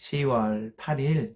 10월 8일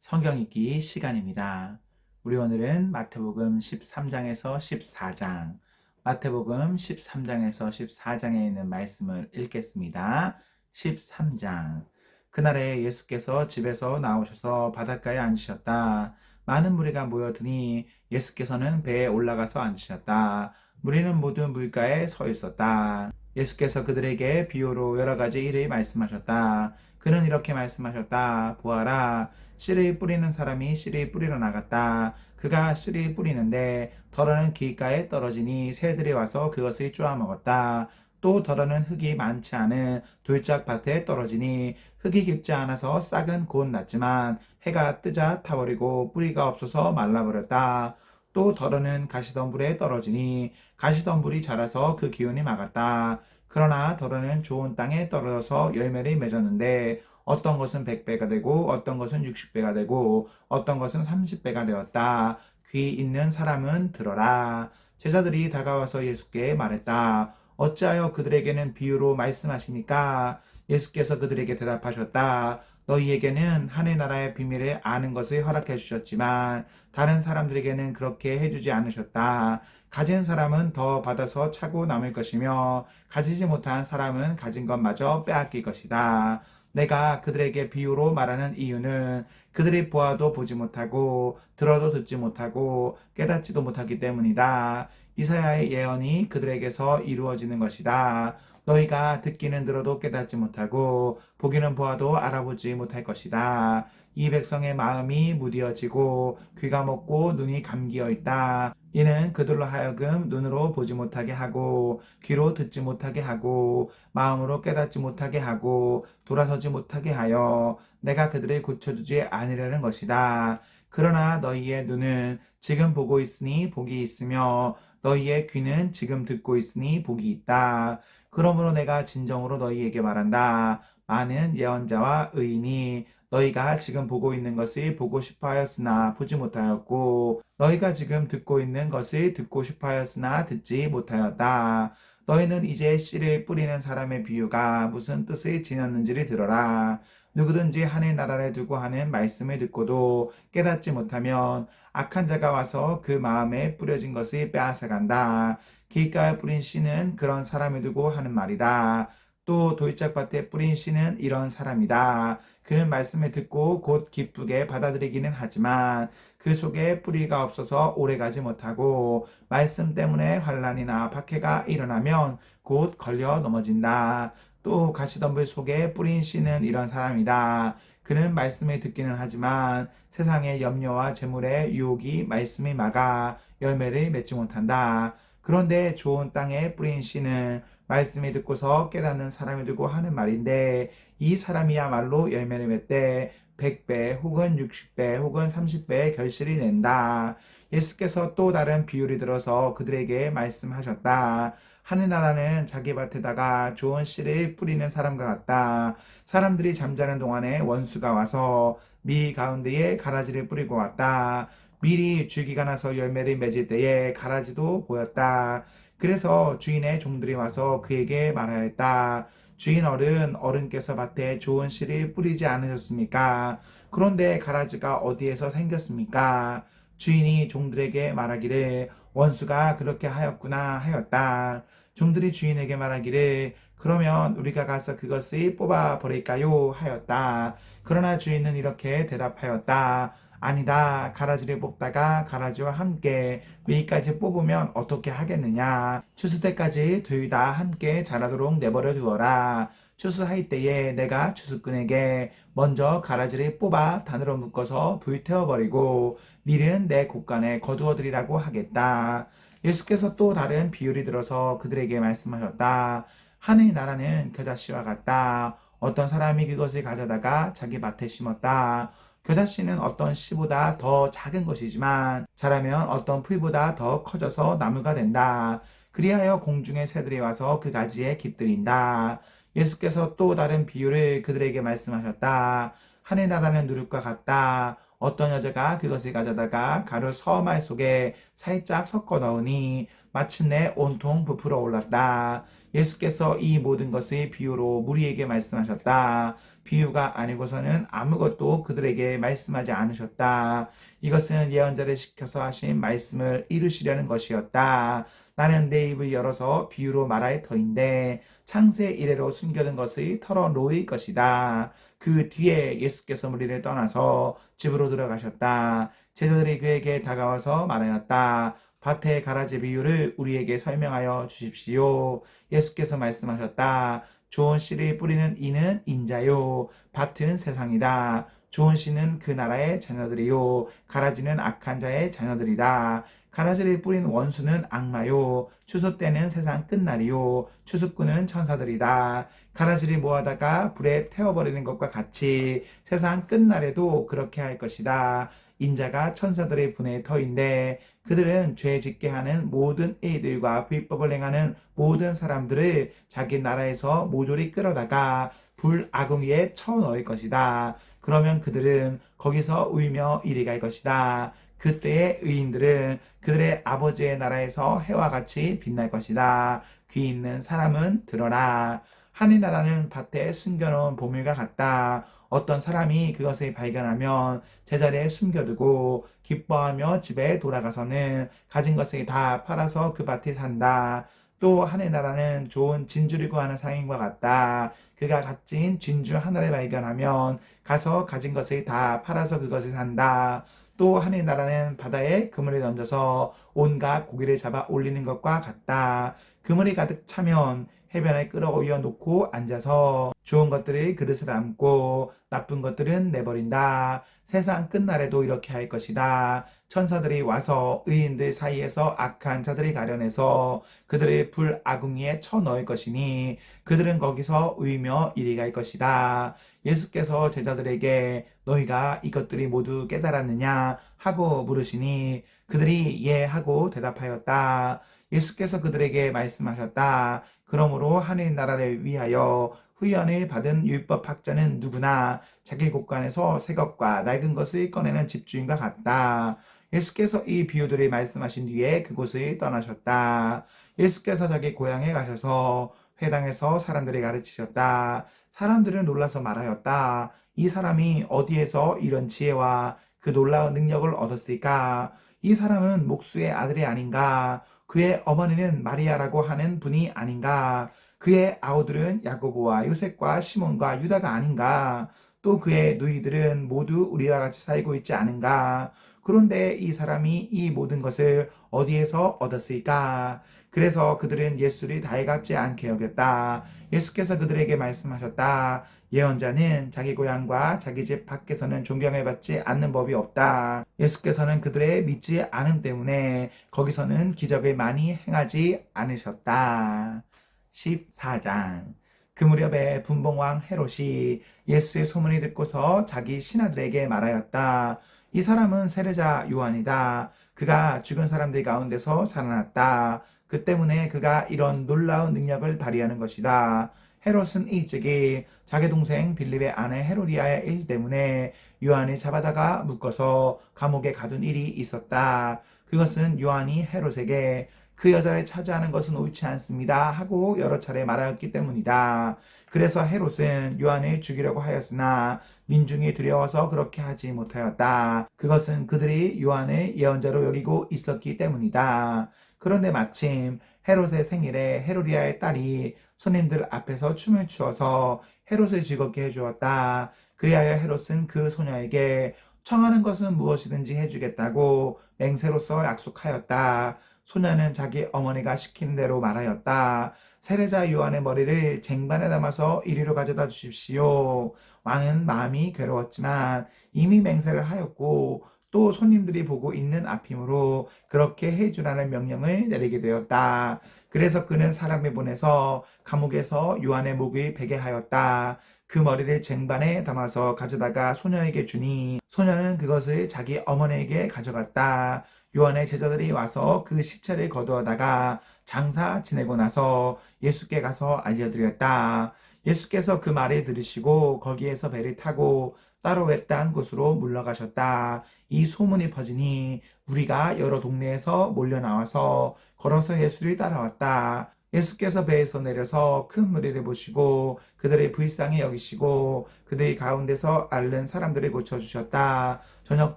성경 읽기 시간입니다. 우리 오늘은 마태복음 13장에서 14장, 마태복음 13장에서 14장에 있는 말씀을 읽겠습니다. 13장. 그날에 예수께서 집에서 나오셔서 바닷가에 앉으셨다. 많은 무리가 모여드니 예수께서는 배에 올라가서 앉으셨다. 무리는 모두 물가에 서 있었다. 예수께서 그들에게 비유로 여러 가지 일을 말씀하셨다. 그는 이렇게 말씀하셨다. 보아라, 씨를 뿌리는 사람이 씨를 뿌리러 나갔다. 그가 씨를 뿌리는데 덜어는 길가에 떨어지니 새들이 와서 그것을 쪼아 먹었다. 또 덜어는 흙이 많지 않은 돌짝밭에 떨어지니 흙이 깊지 않아서 싹은 곧 났지만 해가 뜨자 타버리고 뿌리가 없어서 말라버렸다. 또 덜어는 가시덤불에 떨어지니 가시덤불이 자라서 그 기운이 막았다. 그러나 덜어는 좋은 땅에 떨어져서 열매를 맺었는데 어떤 것은 100배가 되고 어떤 것은 60배가 되고 어떤 것은 30배가 되었다. 귀 있는 사람은 들어라. 제자들이 다가와서 예수께 말했다. 어찌하여 그들에게는 비유로 말씀하시니까? 예수께서 그들에게 대답하셨다. 너희에게는 하늘나라의 비밀을 아는 것을 허락해 주셨지만 다른 사람들에게는 그렇게 해주지 않으셨다. 가진 사람은 더 받아서 차고 남을 것이며 가지지 못한 사람은 가진 것마저 빼앗길 것이다. 내가 그들에게 비유로 말하는 이유는 그들이 보아도 보지 못하고 들어도 듣지 못하고 깨닫지도 못하기 때문이다. 이사야의 예언이 그들에게서 이루어지는 것이다. 너희가 듣기는 들어도 깨닫지 못하고 보기는 보아도 알아보지 못할 것이다. 이 백성의 마음이 무디어지고 귀가 먹고 눈이 감기어 있다. 이는 그들로 하여금 눈으로 보지 못하게 하고 귀로 듣지 못하게 하고 마음으로 깨닫지 못하게 하고 돌아서지 못하게 하여 내가 그들을 고쳐주지 아니라는 것이다. 그러나 너희의 눈은 지금 보고 있으니 복이 있으며 너희의 귀는 지금 듣고 있으니 복이 있다. 그러므로 내가 진정으로 너희에게 말한다. 많은 예언자와 의인이 너희가 지금 보고 있는 것을 보고 싶어 하였으나 보지 못하였고 너희가 지금 듣고 있는 것을 듣고 싶어 하였으나 듣지 못하였다. 너희는 이제 씨를 뿌리는 사람의 비유가 무슨 뜻을 지녔는지를 들어라. 누구든지 하늘나라를 두고 하는 말씀을 듣고도 깨닫지 못하면 악한 자가 와서 그 마음에 뿌려진 것을 빼앗아간다. 길가에 뿌린 씨는 그런 사람을 두고 하는 말이다. 또 돌짝밭에 뿌린 씨는 이런 사람이다. 그는 말씀을 듣고 곧 기쁘게 받아들이기는 하지만 그 속에 뿌리가 없어서 오래가지 못하고 말씀 때문에 환난이나 박해가 일어나면 곧 걸려 넘어진다. 또 가시덤불 속에 뿌린 씨는 이런 사람이다. 그는 말씀을 듣기는 하지만 세상의 염려와 재물의 유혹이 말씀을 막아 열매를 맺지 못한다. 그런데 좋은 땅에 뿌린 씨는 말씀을 듣고서 깨닫는 사람이 되고 하는 말인데 이 사람이야말로 열매를 맺되 100배 혹은 60배 혹은 30배의 결실이 낸다. 예수께서 또 다른 비유를 들어서 그들에게 말씀하셨다. 하늘나라는 자기 밭에다가 좋은 씨를 뿌리는 사람과 같다. 사람들이 잠자는 동안에 원수가 와서 밀 가운데에 가라지를 뿌리고 왔다. 밀이 줄기가 나서 열매를 맺을 때에 가라지도 보였다. 그래서 주인의 종들이 와서 그에게 말하였다. 주인 어른께서 밭에 좋은 씨를 뿌리지 않으셨습니까? 그런데 가라지가 어디에서 생겼습니까? 주인이 종들에게 말하기를 원수가 그렇게 하였구나 하였다. 종들이 주인에게 말하기를 그러면 우리가 가서 그것을 뽑아 버릴까요? 하였다. 그러나 주인은 이렇게 대답하였다. 아니다. 가라지를 뽑다가 가라지와 함께 밀까지 뽑으면 어떻게 하겠느냐. 추수 때까지 둘 다 함께 자라도록 내버려 두어라. 추수할 때에 내가 추수꾼에게 먼저 가라지를 뽑아 단으로 묶어서 불태워버리고 밀은 내 곳간에 거두어들이라고 하겠다. 예수께서 또 다른 비유를 들어서 그들에게 말씀하셨다. 하늘나라는 겨자씨와 같다. 어떤 사람이 그것을 가져다가 자기 밭에 심었다. 겨자씨는 어떤 씨보다 더 작은 것이지만 자라면 어떤 풀보다 더 커져서 나무가 된다. 그리하여 공중의 새들이 와서 그 가지에 깃들인다. 예수께서 또 다른 비유를 그들에게 말씀하셨다. 하늘나라는 누룩과 같다. 어떤 여자가 그것을 가져다가 가루 서말 속에 살짝 섞어 넣으니 마침내 온통 부풀어 올랐다. 예수께서 이 모든 것을 비유로 무리에게 말씀하셨다. 비유가 아니고서는 아무것도 그들에게 말씀하지 않으셨다. 이것은 예언자를 시켜서 하신 말씀을 이루시려는 것이었다. 나는 내 입을 열어서 비유로 말할 터인데 창세 이래로 숨겨둔 것을 털어놓을 것이다. 그 뒤에 예수께서 무리를 떠나서 집으로 들어가셨다. 제자들이 그에게 다가와서 말하였다. 밭의 가라지 비유를 우리에게 설명하여 주십시오. 예수께서 말씀하셨다. 좋은 씨를 뿌리는 이는 인자요, 밭은 세상이다. 좋은 씨는 그 나라의 자녀들이요, 가라지는 악한 자의 자녀들이다. 가라지를 뿌린 원수는 악마요, 추수 때는 세상 끝날이요, 추수꾼은 천사들이다. 가라지를 모아다가 불에 태워버리는 것과 같이 세상 끝날에도 그렇게 할 것이다. 인자가 천사들의 분의 터인데 그들은 죄 짓게 하는 모든 이들과 불법을 행하는 모든 사람들을 자기 나라에서 모조리 끌어다가 불 아궁이에 쳐넣을 것이다. 그러면 그들은 거기서 울며 이리 갈 것이다. 그때의 의인들은 그들의 아버지의 나라에서 해와 같이 빛날 것이다. 귀 있는 사람은 들어라. 하늘나라는 밭에 숨겨놓은 보물과 같다. 어떤 사람이 그것을 발견하면 제자리에 숨겨두고 기뻐하며 집에 돌아가서는 가진 것을 다 팔아서 그 밭에 산다. 또 하늘나라는 좋은 진주를 구하는 상인과 같다. 그가 값진 진주 하나를 발견하면 가서 가진 것을 다 팔아서 그것을 산다. 또 하늘나라는 바다에 그물을 던져서 온갖 고기를 잡아 올리는 것과 같다. 그물이 가득 차면 해변에 끌어올려 놓고 앉아서 좋은 것들을 그릇에 담고 나쁜 것들은 내버린다. 세상 끝날에도 이렇게 할 것이다. 천사들이 와서 의인들 사이에서 악한 자들이 가려내서 그들의 불 아궁이에 쳐넣을 것이니 그들은 거기서 울며 이리 갈 것이다. 예수께서 제자들에게 너희가 이것들이 모두 깨달았느냐 하고 물으시니 그들이 예 하고 대답하였다. 예수께서 그들에게 말씀하셨다. 그러므로 하늘나라를 위하여 훈련을 받은 율법학자는 누구나 자기 곳간에서 새 것과 낡은 것을 꺼내는 집주인과 같다. 예수께서 이 비유들을 말씀하신 뒤에 그곳을 떠나셨다. 예수께서 자기 고향에 가셔서 회당에서 사람들이 가르치셨다. 사람들은 놀라서 말하였다. 이 사람이 어디에서 이런 지혜와 그 놀라운 능력을 얻었을까? 이 사람은 목수의 아들이 아닌가? 그의 어머니는 마리아라고 하는 분이 아닌가? 그의 아우들은 야고보와 요셉과 시몬과 유다가 아닌가? 또 그의 누이들은 모두 우리와 같이 살고 있지 않은가? 그런데 이 사람이 이 모든 것을 어디에서 얻었을까? 그래서 그들은 예수를 달갑지 않게 여겼다. 예수께서 그들에게 말씀하셨다. 예언자는 자기 고향과 자기 집 밖에서는 존경을 받지 않는 법이 없다. 예수께서는 그들의 믿지 않음 때문에 거기서는 기적을 많이 행하지 않으셨다. 14장. 그 무렵에 분봉왕 헤롯이 예수의 소문이 듣고서 자기 신하들에게 말하였다. 이 사람은 세례자 요한이다. 그가 죽은 사람들 가운데서 살아났다. 그 때문에 그가 이런 놀라운 능력을 발휘하는 것이다. 헤롯은 일찍이 자기 동생 빌립의 아내 헤로디아의 일 때문에 요한을 잡아다가 묶어서 감옥에 가둔 일이 있었다. 그것은 요한이 헤롯에게 그 여자를 차지하는 것은 옳지 않습니다 하고 여러 차례 말하였기 때문이다. 그래서 헤롯은 요한을 죽이려고 하였으나 민중이 두려워서 그렇게 하지 못하였다. 그것은 그들이 요한을 예언자로 여기고 있었기 때문이다. 그런데 마침 헤롯의 생일에 헤로디아의 딸이 손님들 앞에서 춤을 추어서 헤롯을 즐겁게 해주었다. 그리하여 헤롯은 그 소녀에게 청하는 것은 무엇이든지 해주겠다고 맹세로서 약속하였다. 소녀는 자기 어머니가 시킨 대로 말하였다. 세례자 요한의 머리를 쟁반에 담아서 이리로 가져다 주십시오. 왕은 마음이 괴로웠지만 이미 맹세를 하였고 또 손님들이 보고 있는 앞이므로 그렇게 해주라는 명령을 내리게 되었다. 그래서 그는 사람을 보내서 감옥에서 요한의 목을 베게 하였다. 그 머리를 쟁반에 담아서 가져다가 소녀에게 주니 소녀는 그것을 자기 어머니에게 가져갔다. 요한의 제자들이 와서 그 시체를 거두어다가 장사 지내고 나서 예수께 가서 알려드렸다. 예수께서 그 말을 들으시고 거기에서 배를 타고 따로 외딴 곳으로 물러가셨다. 이 소문이 퍼지니 무리가 여러 동네에서 몰려 나와서 걸어서 예수를 따라왔다. 예수께서 배에서 내려서 큰 무리를 보시고 그들의 불쌍히 여기시고 그들의 가운데서 앓는 사람들을 고쳐주셨다. 저녁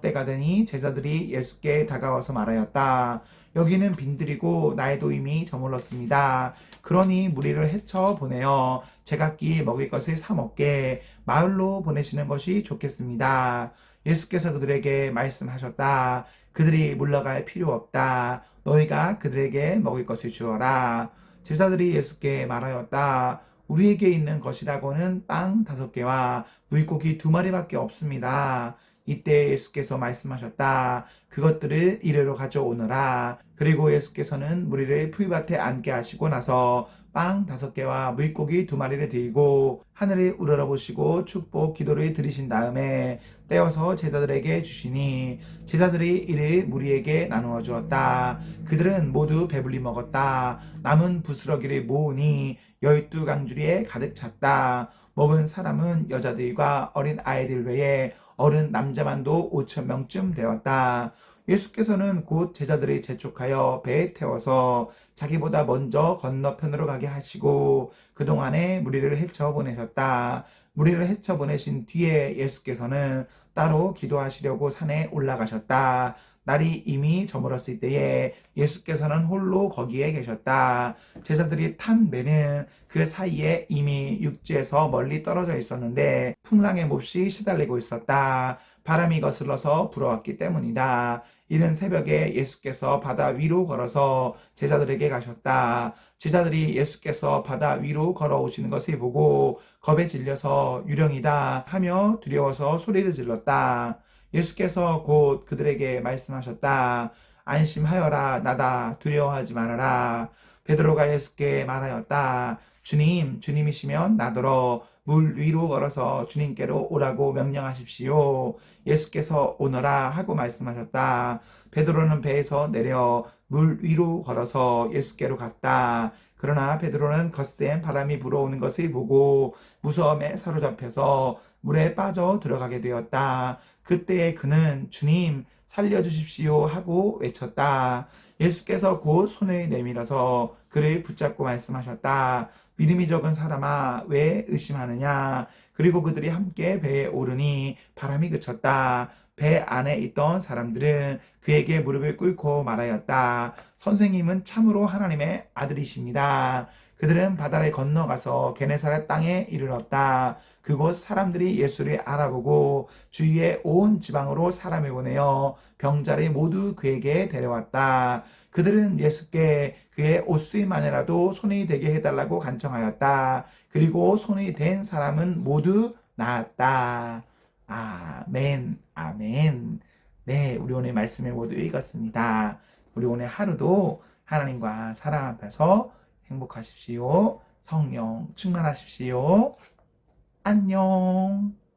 때가 되니 제자들이 예수께 다가와서 말하였다. 여기는 빈들이고 날도 이미 저물었습니다. 그러니 무리를 헤쳐 보내어 제각기 먹을 것을 사 먹게 마을로 보내시는 것이 좋겠습니다. 예수께서 그들에게 말씀하셨다. 그들이 물러갈 필요 없다. 너희가 그들에게 먹을 것을 주어라. 제자들이 예수께 말하였다. 우리에게 있는 것이라고는 빵 5개와 물고기 2마리밖에 없습니다. 이때 예수께서 말씀하셨다. 그것들을 이리로 가져오너라. 그리고 예수께서는 무리를 풀밭에 앉게 하시고 나서 빵 5개와 물고기 2마리를 들고 하늘을 우러러보시고 축복 기도를 드리신 다음에 떼어서 제자들에게 주시니 제자들이 이를 무리에게 나누어 주었다. 그들은 모두 배불리 먹었다. 남은 부스러기를 모으니 12강주리에 가득 찼다. 먹은 사람은 여자들과 어린 아이들 외에 어른 남자만도 5,000명쯤 되었다. 예수께서는 곧 제자들을 재촉하여 배에 태워서 자기보다 먼저 건너편으로 가게 하시고 그동안에 무리를 헤쳐 보내셨다. 무리를 헤쳐 보내신 뒤에 예수께서는 따로 기도하시려고 산에 올라가셨다. 날이 이미 저물었을 때에 예수께서는 홀로 거기에 계셨다. 제자들이 탄 배는 그 사이에 이미 육지에서 멀리 떨어져 있었는데 풍랑에 몹시 시달리고 있었다. 바람이 거슬러서 불어왔기 때문이다. 이른 새벽에 예수께서 바다 위로 걸어서 제자들에게 가셨다. 제자들이 예수께서 바다 위로 걸어오시는 것을 보고 겁에 질려서 유령이다 하며 두려워서 소리를 질렀다. 예수께서 곧 그들에게 말씀하셨다. 안심하여라. 나다. 두려워하지 말아라. 베드로가 예수께 말하였다. 주님, 주님이시면 나더러 물 위로 걸어서 주님께로 오라고 명령하십시오. 예수께서 오너라 하고 말씀하셨다. 베드로는 배에서 내려 물 위로 걸어서 예수께로 갔다. 그러나 베드로는 거센 바람이 불어오는 것을 보고 무서움에 사로잡혀서 물에 빠져 들어가게 되었다. 그때 그는 주님 살려주십시오 하고 외쳤다. 예수께서 곧 손을 내밀어서 그를 붙잡고 말씀하셨다. 믿음이 적은 사람아 왜 의심하느냐. 그리고 그들이 함께 배에 오르니 바람이 그쳤다. 배 안에 있던 사람들은 그에게 무릎을 꿇고 말하였다. 선생님은 참으로 하나님의 아들이십니다. 그들은 바다를 건너가서 게네사렛 땅에 이르렀다. 그곳 사람들이 예수를 알아보고 주위의 온 지방으로 사람을 보내어 병자를 모두 그에게 데려왔다. 그들은 예수께 그의 옷수만이라도 손이 되게 해달라고 간청하였다. 그리고 손이 된 사람은 모두 나았다. 아멘, 아멘. 네, 우리 오늘 말씀을 모두 읽었습니다. 우리 오늘 하루도 하나님과 사랑 앞에서 행복하십시오. 성령 충만하십시오. 안녕.